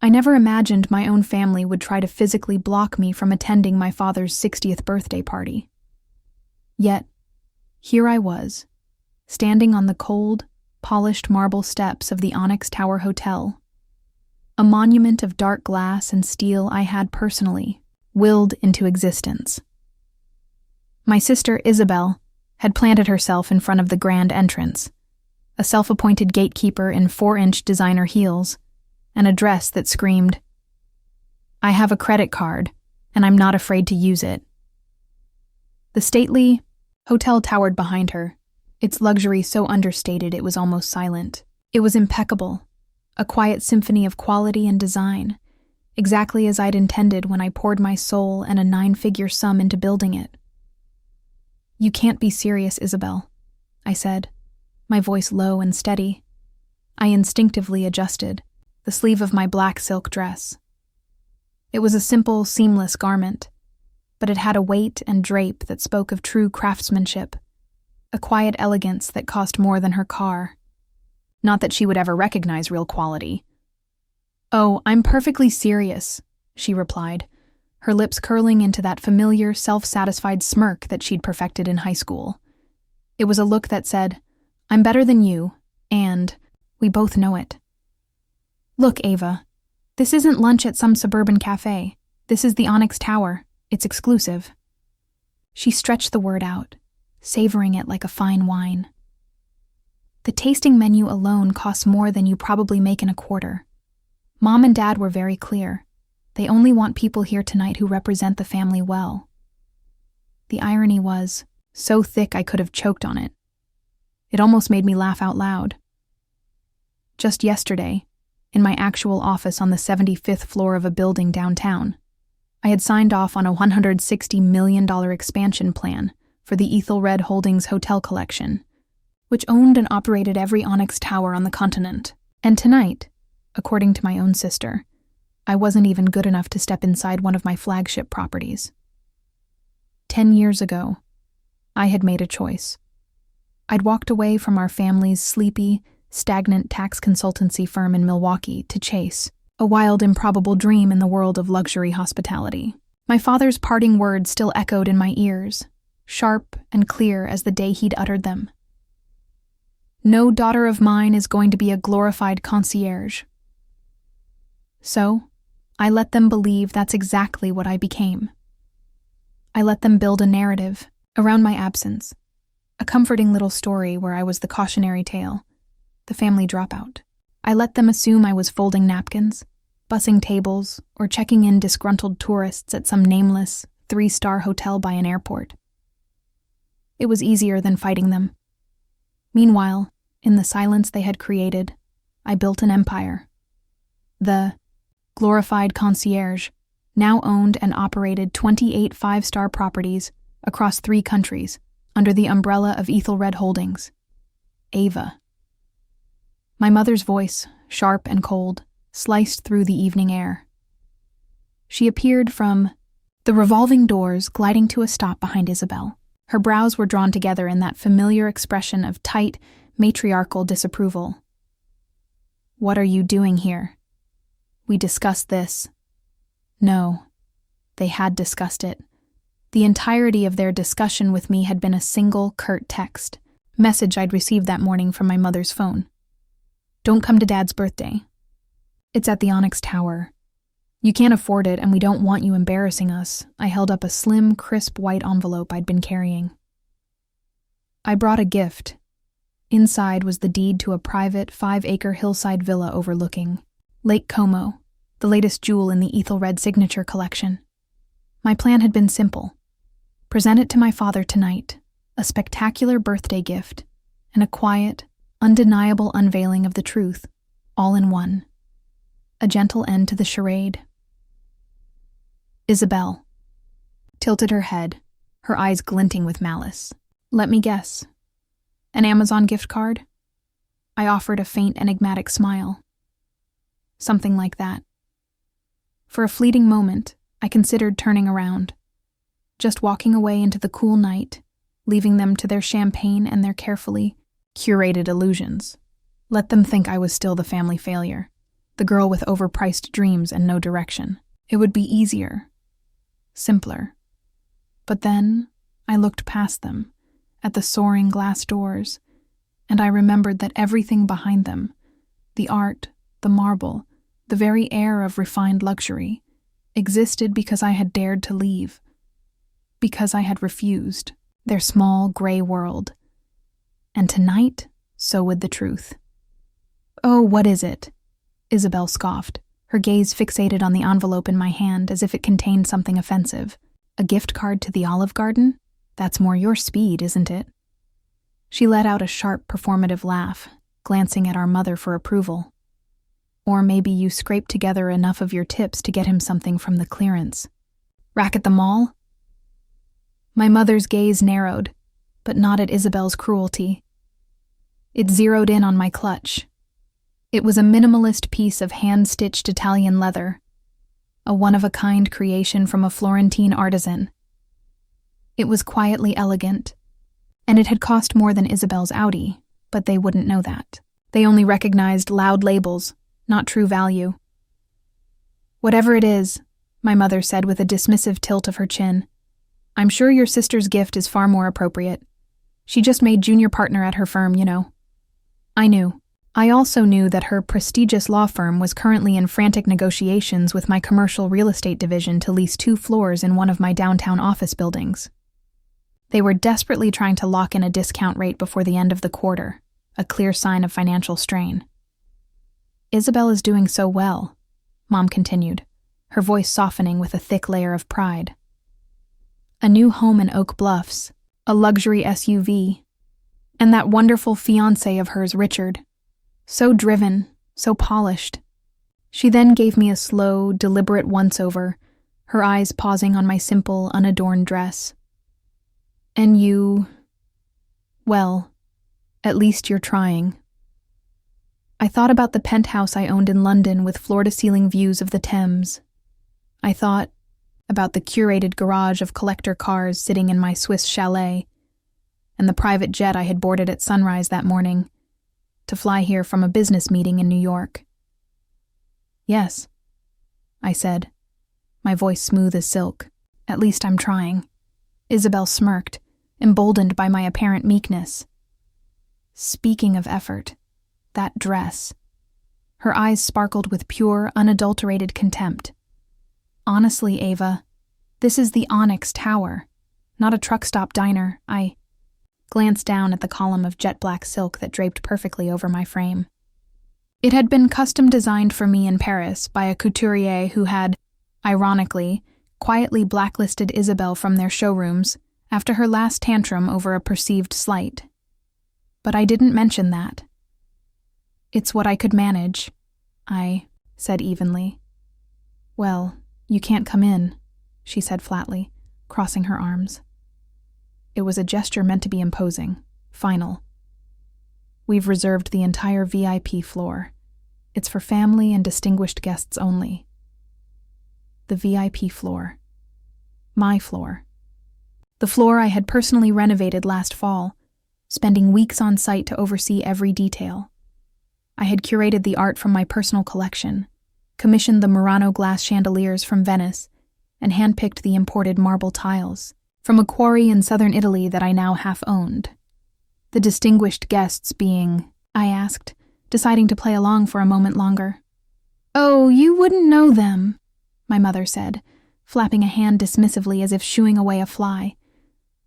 I never imagined my own family would try to physically block me from attending my father's 60th birthday party. Yet, here I was, standing on the cold, polished marble steps of the Onyx Tower Hotel, a monument of dark glass and steel I had personally willed into existence. My sister Isabelle had planted herself in front of the grand entrance, a self-appointed gatekeeper in 4-inch designer heels, and a dress that screamed, "I have a credit card, and I'm not afraid to use it." The stately hotel towered behind her, its luxury so understated it was almost silent. It was impeccable, a quiet symphony of quality and design, exactly as I'd intended when I poured my soul and a 9-figure sum into building it. "You can't be serious, Isabelle," I said, my voice low and steady. I instinctively adjusted the sleeve of my black silk dress. It was a simple, seamless garment, but it had a weight and drape that spoke of true craftsmanship, a quiet elegance that cost more than her car. Not that she would ever recognize real quality. "Oh, I'm perfectly serious," she replied, her lips curling into that familiar, self-satisfied smirk that she'd perfected in high school. It was a look that said, "I'm better than you, and we both know it." "Look, Ava, this isn't lunch at some suburban cafe. This is the Onyx Tower. It's exclusive." She stretched the word out, savoring it like a fine wine. "The tasting menu alone costs more than you probably make in a quarter. Mom and Dad were very clear. They only want people here tonight who represent the family well." The irony was so thick I could have choked on it. It almost made me laugh out loud. Just yesterday, in my actual office on the 75th floor of a building downtown, I had signed off on a $160 million expansion plan for the Ethelred Holdings Hotel Collection, which owned and operated every Onyx Tower on the continent. And tonight, according to my own sister, I wasn't even good enough to step inside one of my flagship properties. 10 years ago, I had made a choice. I'd walked away from our family's sleepy, stagnant tax consultancy firm in Milwaukee to chase a wild, improbable dream in the world of luxury hospitality. My father's parting words still echoed in my ears, sharp and clear as the day he'd uttered them. "No daughter of mine is going to be a glorified concierge." So, I let them believe that's exactly what I became. I let them build a narrative around my absence, a comforting little story where I was the cautionary tale, the family dropout. I let them assume I was folding napkins, bussing tables, or checking in disgruntled tourists at some nameless, 3-star hotel by an airport. It was easier than fighting them. Meanwhile, in the silence they had created, I built an empire. The glorified concierge now owned and operated 28 5-star properties across 3 countries under the umbrella of Ethelred Holdings. Ava. My mother's voice, sharp and cold, sliced through the evening air. She appeared from the revolving doors, gliding to a stop behind Isabelle. Her brows were drawn together in that familiar expression of tight, matriarchal disapproval. "What are you doing here? We discussed this." No, they had discussed it. The entirety of their discussion with me had been a single, curt text, message I'd received that morning from my mother's phone. "Don't come to Dad's birthday. It's at the Onyx Tower. You can't afford it, and we don't want you embarrassing us." I held up a slim, crisp white envelope I'd been carrying. I brought a gift. Inside was the deed to a private 5-acre hillside villa overlooking Lake Como, the latest jewel in the Ethelred signature collection. My plan had been simple. Present it to my father tonight, a spectacular birthday gift, and a quiet, undeniable unveiling of the truth, all in one. A gentle end to the charade. Isabelle tilted her head, her eyes glinting with malice. "Let me guess. An Amazon gift card?" I offered a faint, enigmatic smile. "Something like that." For a fleeting moment, I considered turning around, just walking away into the cool night, leaving them to their champagne and their carefully curated illusions. Let them think I was still the family failure. the girl with overpriced dreams and no direction. It would be easier, simpler. But then I looked past them, at the soaring glass doors, and I remembered that everything behind them, the art, the marble, the very air of refined luxury, existed because I had dared to leave, because I had refused their small gray world. And tonight, so would the truth. "Oh, what is it?" Isabelle scoffed, her gaze fixated on the envelope in my hand as if it contained something offensive. "A gift card to the Olive Garden? That's more your speed, isn't it?" She let out a sharp, performative laugh, glancing at our mother for approval. "Or maybe you scraped together enough of your tips to get him something from the clearance rack at the mall?" My mother's gaze narrowed, but not at Isabelle's cruelty. It zeroed in on my clutch. It was a minimalist piece of hand-stitched Italian leather, a one-of-a-kind creation from a Florentine artisan. It was quietly elegant, and it had cost more than Isabelle's Audi, but they wouldn't know that. They only recognized loud labels, not true value. "Whatever it is," my mother said with a dismissive tilt of her chin, "I'm sure your sister's gift is far more appropriate. She just made junior partner at her firm, you know." I knew. I also knew that her prestigious law firm was currently in frantic negotiations with my commercial real estate division to lease 2 floors in one of my downtown office buildings. They were desperately trying to lock in a discount rate before the end of the quarter, a clear sign of financial strain. "Isabelle is doing so well," Mom continued, her voice softening with a thick layer of pride. "A new home in Oak Bluffs, a luxury SUV, and that wonderful fiancé of hers, Richard. So driven, so polished." She then gave me a slow, deliberate once-over, her eyes pausing on my simple, unadorned dress. "And you... well, at least you're trying." I thought about the penthouse I owned in London with floor-to-ceiling views of the Thames. I thought about the curated garage of collector cars sitting in my Swiss chalet, and the private jet I had boarded at sunrise that morning, to fly here from a business meeting in New York. "Yes," I said, my voice smooth as silk. "At least I'm trying." Isabelle smirked, emboldened by my apparent meekness. Speaking of effort, that dress. Her eyes sparkled with pure, unadulterated contempt. "Honestly, Ava, this is the Onyx Tower, not a truck stop diner." I glanced down at the column of jet black silk that draped perfectly over my frame. It had been custom designed for me in Paris by a couturier who had, ironically, quietly blacklisted Isabelle from their showrooms after her last tantrum over a perceived slight. But I didn't mention that. "It's what I could manage," I said evenly. "Well, you can't come in," she said flatly, crossing her arms. It was a gesture meant to be imposing, final. "We've reserved the entire VIP floor. It's for family and distinguished guests only." The VIP floor. My floor. The floor I had personally renovated last fall, spending weeks on site to oversee every detail. I had curated the art from my personal collection, commissioned the Murano glass chandeliers from Venice, and handpicked the imported marble tiles from a quarry in southern Italy that I now half owned. The distinguished guests being, I asked, deciding to play along for a moment longer. "Oh, you wouldn't know them," my mother said, flapping a hand dismissively as if shooing away a fly.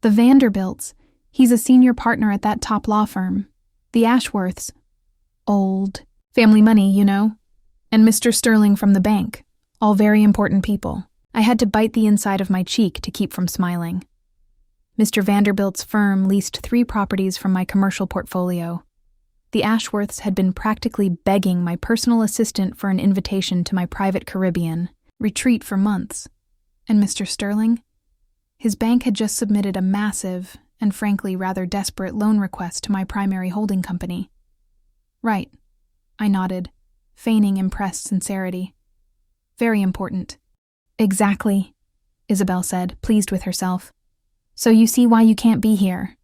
"The Vanderbilts. He's a senior partner at that top law firm. The Ashworths. Old. Family money, you know. And Mr. Sterling from the bank. All very important people." I had to bite the inside of my cheek to keep from smiling. Mr. Vanderbilt's firm leased 3 properties from my commercial portfolio. The Ashworths had been practically begging my personal assistant for an invitation to my private Caribbean retreat for months. And Mr. Sterling? His bank had just submitted a massive, and frankly rather desperate loan request to my primary holding company. "Right," I nodded, feigning impressed sincerity. "Very important." "Exactly," Isabelle said, pleased with herself. "So you see why you can't be here.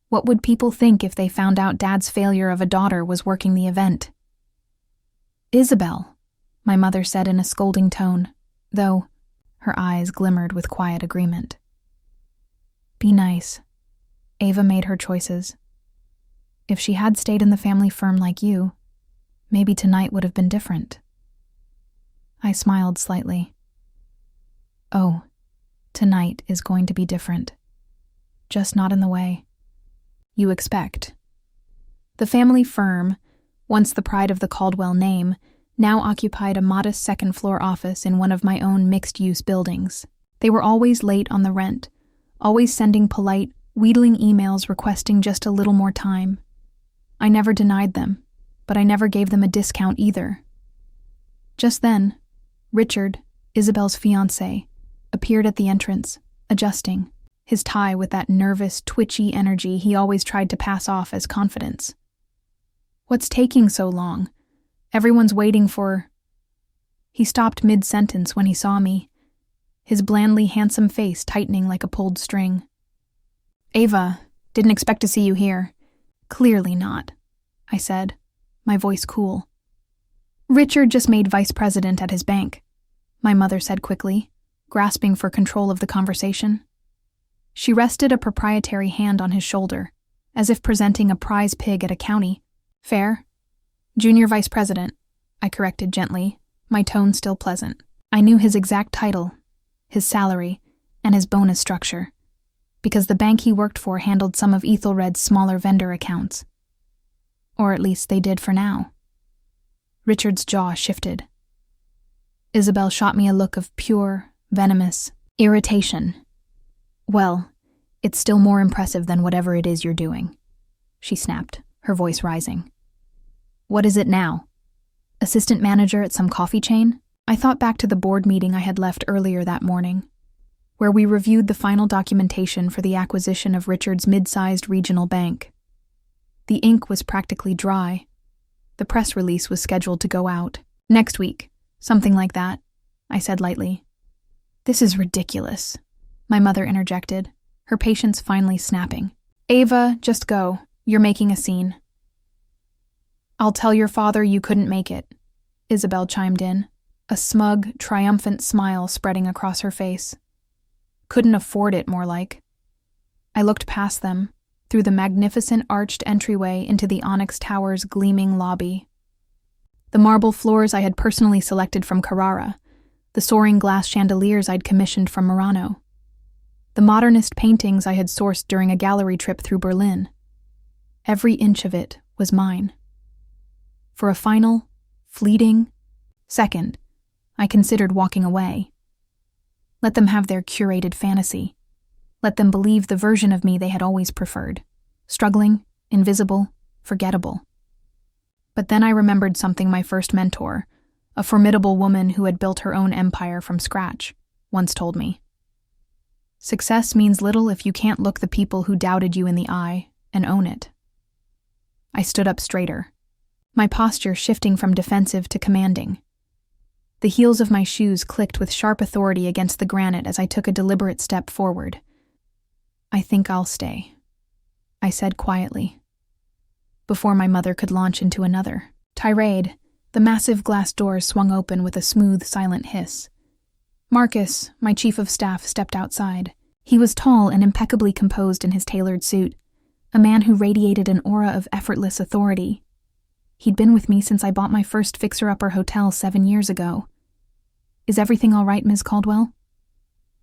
What would people think if they found out Dad's failure of a daughter was working the event?" "Isabelle," my mother said in a scolding tone, though her eyes glimmered with quiet agreement. Be nice. Ava made her choices. If she had stayed in the family firm like you, maybe tonight would have been different. I smiled slightly. Oh, tonight is going to be different. Just not in the way you expect. The family firm, once the pride of the Caldwell name, now occupied a modest second-floor office in one of my own mixed-use buildings. They were always late on the rent, always sending polite, wheedling emails requesting just a little more time. I never denied them, but I never gave them a discount either. Just then, Richard, Isabelle's fiancé, appeared at the entrance, adjusting, his tie with that nervous, twitchy energy he always tried to pass off as confidence. What's taking so long? Everyone's waiting for... He stopped mid-sentence when he saw me, his blandly handsome face tightening like a pulled string. Ava, didn't expect to see you here. Clearly not, I said, my voice cool. Richard just made vice president at his bank, my mother said quickly, grasping for control of the conversation. She rested a proprietary hand on his shoulder, as if presenting a prize pig at a county fair. Junior vice president, I corrected gently, my tone still pleasant. I knew his exact title, his salary, and his bonus structure, because the bank he worked for handled some of Ethelred's smaller vendor accounts. Or at least they did for now. Richard's jaw shifted. Isabelle shot me a look of pure, venomous irritation. Well, it's still more impressive than whatever it is you're doing, she snapped, her voice rising. What is it now? Assistant manager at some coffee chain? I thought back to the board meeting I had left earlier that morning, where we reviewed the final documentation for the acquisition of Richard's mid-sized regional bank. The ink was practically dry. The press release was scheduled to go out next week, something like that, I said lightly. This is ridiculous, my mother interjected, her patience finally snapping. Ava, just go. You're making a scene. I'll tell your father you couldn't make it, Isabelle chimed in, a smug, triumphant smile spreading across her face. Couldn't afford it, more like. I looked past them, through the magnificent arched entryway into the Onyx Tower's gleaming lobby. The marble floors I had personally selected from Carrara, the soaring glass chandeliers I'd commissioned from Murano, the modernist paintings I had sourced during a gallery trip through Berlin. Every inch of it was mine. For a final, fleeting second, I considered walking away. Let them have their curated fantasy. Let them believe the version of me they had always preferred, struggling, invisible, forgettable. But then I remembered something my first mentor, a formidable woman who had built her own empire from scratch, once told me. Success means little if you can't look the people who doubted you in the eye and own it. I stood up straighter, my posture shifting from defensive to commanding. The heels of my shoes clicked with sharp authority against the granite as I took a deliberate step forward. I think I'll stay, I said quietly. Before my mother could launch into another tirade, the massive glass doors swung open with a smooth, silent hiss. Marcus, my chief of staff, stepped outside. He was tall and impeccably composed in his tailored suit, a man who radiated an aura of effortless authority. He'd been with me since I bought my first fixer-upper hotel 7 years ago. Is everything all right, Ms. Caldwell?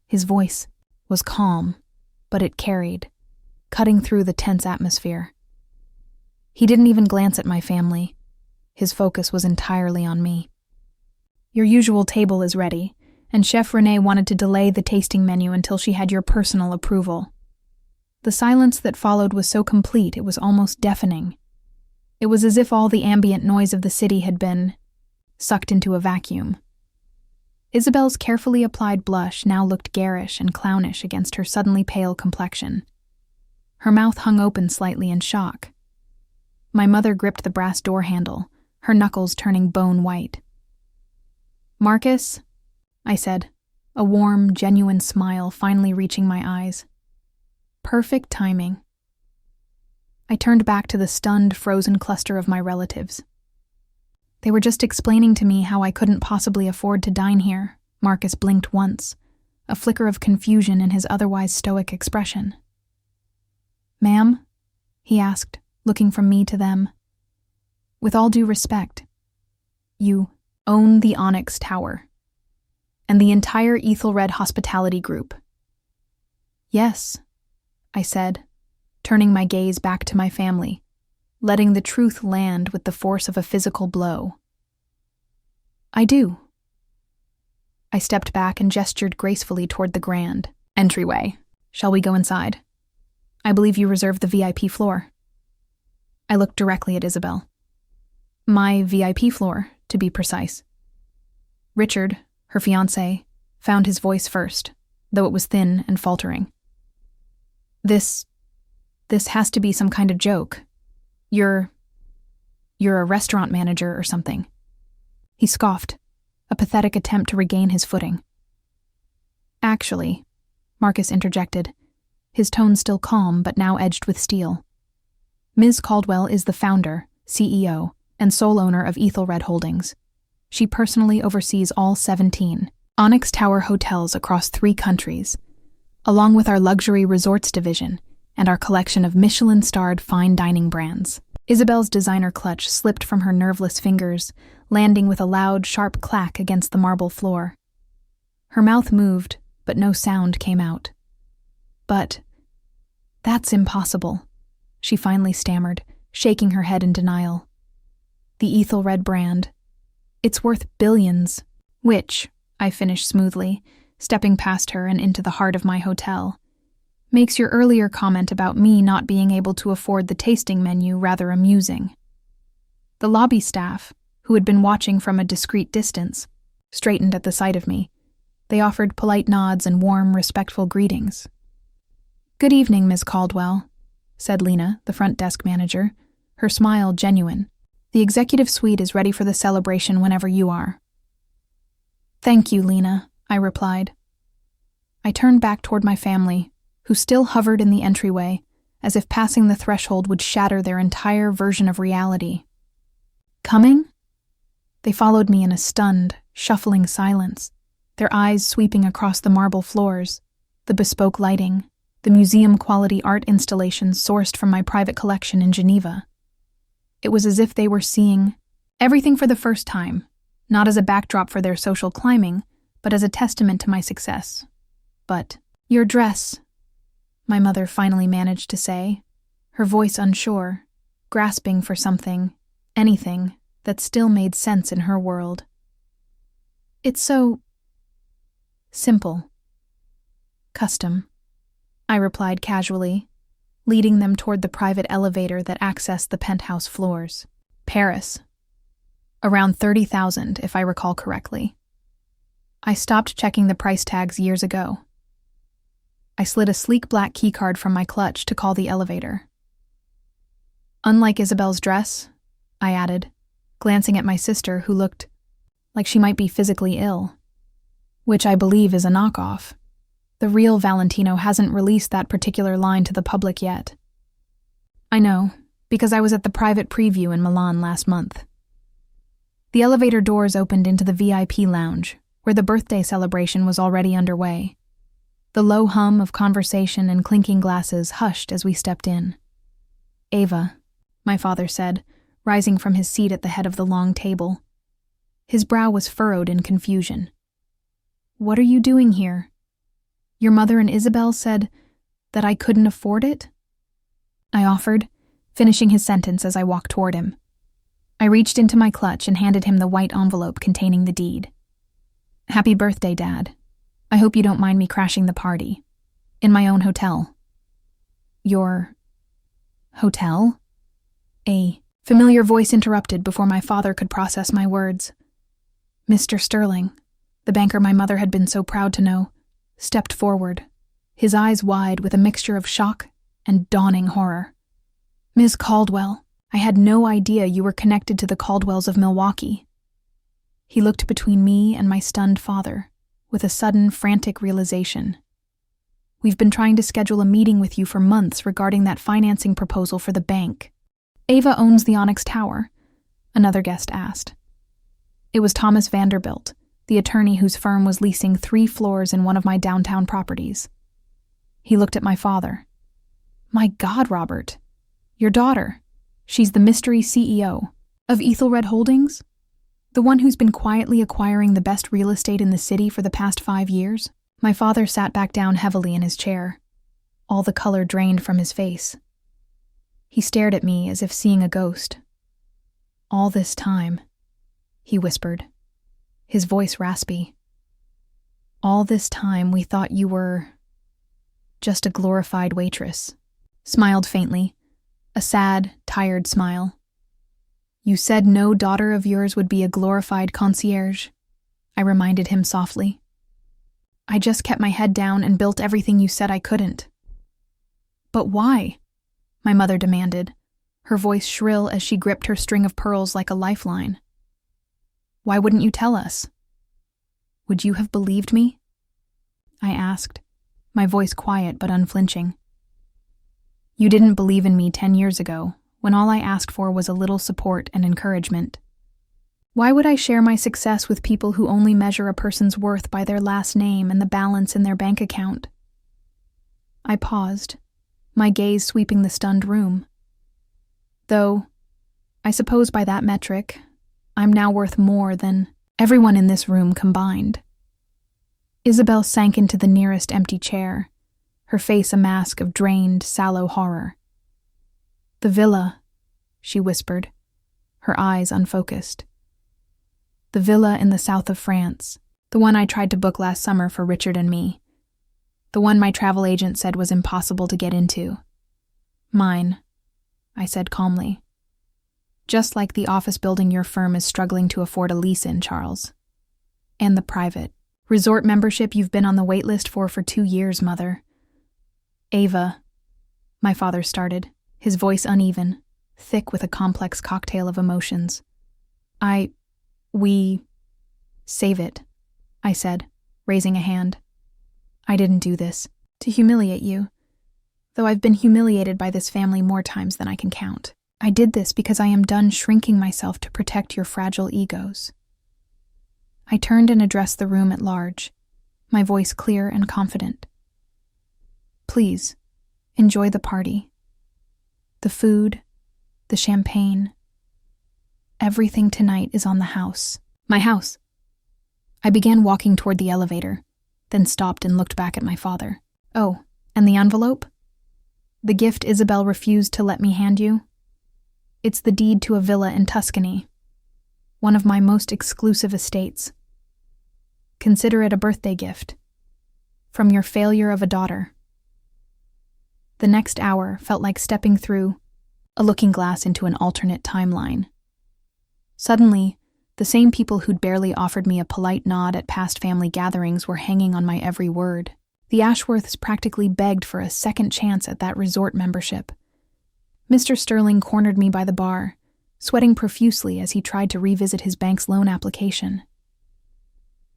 His voice was calm, but it carried, cutting through the tense atmosphere. He didn't even glance at my family. His focus was entirely on me. Your usual table is ready, and Chef Renee wanted to delay the tasting menu until she had your personal approval. The silence that followed was so complete it was almost deafening. It was as if all the ambient noise of the city had been sucked into a vacuum. Isabelle's carefully applied blush now looked garish and clownish against her suddenly pale complexion. Her mouth hung open slightly in shock. My mother gripped the brass door handle, her knuckles turning bone white. Marcus, I said, a warm, genuine smile finally reaching my eyes. Perfect timing. I turned back to the stunned, frozen cluster of my relatives. They were just explaining to me how I couldn't possibly afford to dine here. Marcus blinked once, a flicker of confusion in his otherwise stoic expression. "Ma'am?" he asked, looking from me to them. "With all due respect, you own the Onyx Tower and the entire Ethelred Hospitality Group." "Yes," I said, turning my gaze back to my family, letting the truth land with the force of a physical blow. "I do." I stepped back and gestured gracefully toward the grand entryway. "Shall we go inside? I believe you reserved the VIP floor." I looked directly at Isabelle. "My VIP floor, to be precise." Richard, her fiancé, found his voice first, though it was thin and faltering. This has to be some kind of joke. You're a restaurant manager or something." He scoffed, a pathetic attempt to regain his footing. "Actually," Marcus interjected, his tone still calm but now edged with steel, "Ms. Caldwell is the founder, CEO, and sole owner of Ethelred Holdings. She personally oversees all 17 Onyx Tower hotels across 3 countries, along with our luxury resorts division and our collection of Michelin-starred fine dining brands." Isabelle's designer clutch slipped from her nerveless fingers, landing with a loud, sharp clack against the marble floor. Her mouth moved, but no sound came out. "But that's impossible," she finally stammered, shaking her head in denial. "The Ethelred brand. It's worth billions." "Which," I finished smoothly, stepping past her and into the heart of my hotel, "makes your earlier comment about me not being able to afford the tasting menu rather amusing." The lobby staff, who had been watching from a discreet distance, straightened at the sight of me. They offered polite nods and warm, respectful greetings. "Good evening, Miss Caldwell," said Lena, the front desk manager, her smile genuine. "The executive suite is ready for the celebration whenever you are." "Thank you, Lena," I replied. I turned back toward my family, who still hovered in the entryway, as if passing the threshold would shatter their entire version of reality. "Coming?" They followed me in a stunned, shuffling silence, their eyes sweeping across the marble floors, the bespoke lighting, the museum-quality art installations sourced from my private collection in Geneva. It was as if they were seeing everything for the first time, not as a backdrop for their social climbing, but as a testament to my success. "But your dress," my mother finally managed to say, her voice unsure, grasping for something, anything, that still made sense in her world. "It's so simple. Custom," I replied casually, leading them toward the private elevator that accessed the penthouse floors. "Paris. Around 30,000, if I recall correctly. I stopped checking the price tags years ago." I slid a sleek black keycard from my clutch to call the elevator. "Unlike Isabelle's dress," I added, glancing at my sister, who looked like she might be physically ill. "Which I believe is a knockoff. The real Valentino hasn't released that particular line to the public yet." "I know, because I was at the private preview in Milan last month." The elevator doors opened into the VIP lounge, where the birthday celebration was already underway. The low hum of conversation and clinking glasses hushed as we stepped in. "Ava," my father said, rising from his seat at the head of the long table. His brow was furrowed in confusion. "What are you doing here? Your mother and Isabelle said that I couldn't afford it?" I offered, finishing his sentence as I walked toward him. I reached into my clutch and handed him the white envelope containing the deed. "Happy birthday, Dad. I hope you don't mind me crashing the party. In my own hotel." "Your hotel?" A familiar voice interrupted before my father could process my words. Mr. Sterling, the banker my mother had been so proud to know, stepped forward, his eyes wide with a mixture of shock and dawning horror. "Ms. Caldwell, I had no idea you were connected to the Caldwells of Milwaukee." He looked between me and my stunned father, with a sudden, frantic realization. "We've been trying to schedule a meeting with you for months regarding that financing proposal for the bank." "Ava owns the Onyx Tower?" another guest asked. It was Thomas Vanderbilt, the attorney whose firm was leasing 3 floors in one of my downtown properties. He looked at my father. "My God, Robert. Your daughter. She's the mystery CEO of Ethelred Holdings? The one who's been quietly acquiring the best real estate in the city for the past 5 years?" My father sat back down heavily in his chair. All the color drained from his face. He stared at me as if seeing a ghost. "All this time," he whispered, his voice raspy. "All this time we thought you were just a glorified waitress." Smiled faintly, a sad, tired smile. "You said no daughter of yours would be a glorified concierge," I reminded him softly. "I just kept my head down and built everything you said I couldn't." "But why?" my mother demanded, her voice shrill as she gripped her string of pearls like a lifeline. "Why wouldn't you tell us? Would you have believed me?" I asked, my voice quiet but unflinching. "You didn't believe in me 10 years ago, when all I asked for was a little support and encouragement. Why would I share my success with people who only measure a person's worth by their last name and the balance in their bank account?" I paused, my gaze sweeping the stunned room. "Though, I suppose by that metric, I'm now worth more than everyone in this room combined." Isabelle sank into the nearest empty chair, her face a mask of drained, sallow horror. "The villa," she whispered, her eyes unfocused. "The villa in the south of France, the one I tried to book last summer for Richard and me. The one my travel agent said was impossible to get into. Mine," I said calmly. "Just like the office building your firm is struggling to afford a lease in, Charles. And the private resort membership you've been on the wait list for 2 years, Mother." "Ava," my father started, his voice uneven, thick with a complex cocktail of emotions. We save it," I said, raising a hand. "I didn't do this to humiliate you, though I've been humiliated by this family more times than I can count. I did this because I am done shrinking myself to protect your fragile egos." I turned and addressed the room at large, my voice clear and confident. "Please, enjoy the party. The food, the champagne. Everything tonight is on the house. My house." I began walking toward the elevator, then stopped and looked back at my father. "Oh, and the envelope? The gift Isabelle refused to let me hand you? It's the deed to a villa in Tuscany, one of my most exclusive estates. Consider it a birthday gift. From your failure of a daughter." The next hour felt like stepping through a looking glass into an alternate timeline. Suddenly, the same people who'd barely offered me a polite nod at past family gatherings were hanging on my every word. The Ashworths practically begged for a second chance at that resort membership. Mr. Sterling cornered me by the bar, sweating profusely as he tried to revisit his bank's loan application.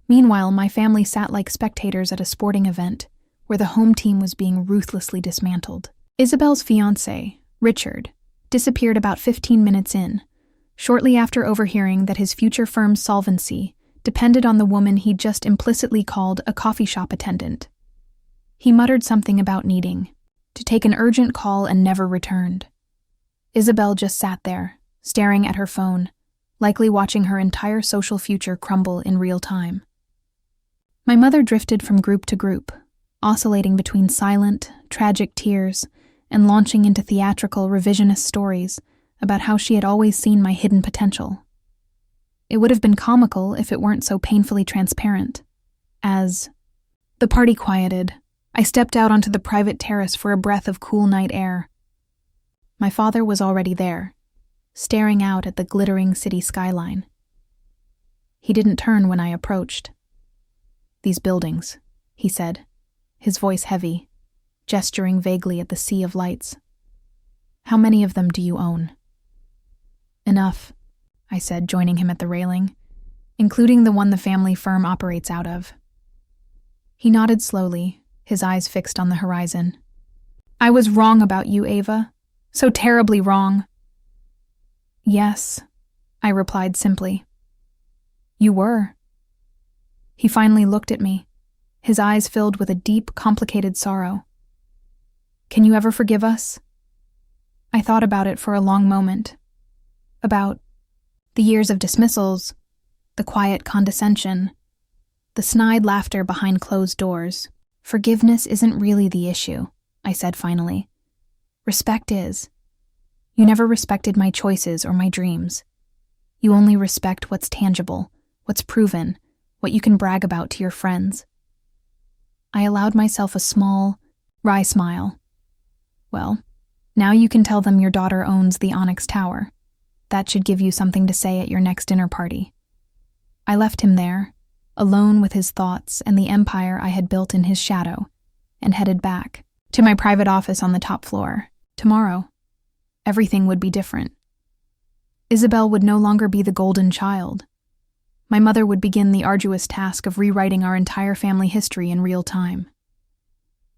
Meanwhile, my family sat like spectators at a sporting event where the home team was being ruthlessly dismantled. Isabelle's fiancé, Richard, disappeared about 15 minutes in, shortly after overhearing that his future firm's solvency depended on the woman he'd just implicitly called a coffee shop attendant. He muttered something about needing to take an urgent call and never returned. Isabelle just sat there, staring at her phone, likely watching her entire social future crumble in real time. My mother drifted from group to group, oscillating between silent, tragic tears and launching into theatrical, revisionist stories about how she had always seen my hidden potential. It would have been comical if it weren't so painfully transparent. As the party quieted, I stepped out onto the private terrace for a breath of cool night air. My father was already there, staring out at the glittering city skyline. He didn't turn when I approached. "These buildings," he said, his voice heavy, gesturing vaguely at the sea of lights. "How many of them do you own?" "Enough," I said, joining him at the railing, "including the one the family firm operates out of." He nodded slowly, his eyes fixed on the horizon. "I was wrong about you, Ava. So terribly wrong." "Yes," I replied simply. You were. He finally looked at me, his eyes filled with a deep, complicated sorrow. Can you ever forgive us? I thought about it for a long moment. About the years of dismissals, the quiet condescension, the snide laughter behind closed doors. Forgiveness isn't really the issue, I said finally. Respect is. You never respected my choices or my dreams. You only respect what's tangible, what's proven, what you can brag about to your friends. I allowed myself a small, wry smile. Well, now you can tell them your daughter owns the Onyx Tower. That should give you something to say at your next dinner party. I left him there, alone with his thoughts and the empire I had built in his shadow, and headed back to my private office on the top floor. Tomorrow, everything would be different. Isabelle would no longer be the golden child. My mother would begin the arduous task of rewriting our entire family history in real time.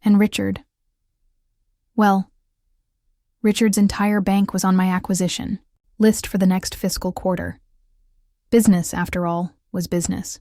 And Richard. Well, Richard's entire bank was on my acquisition list for the next fiscal quarter. Business, after all, was business.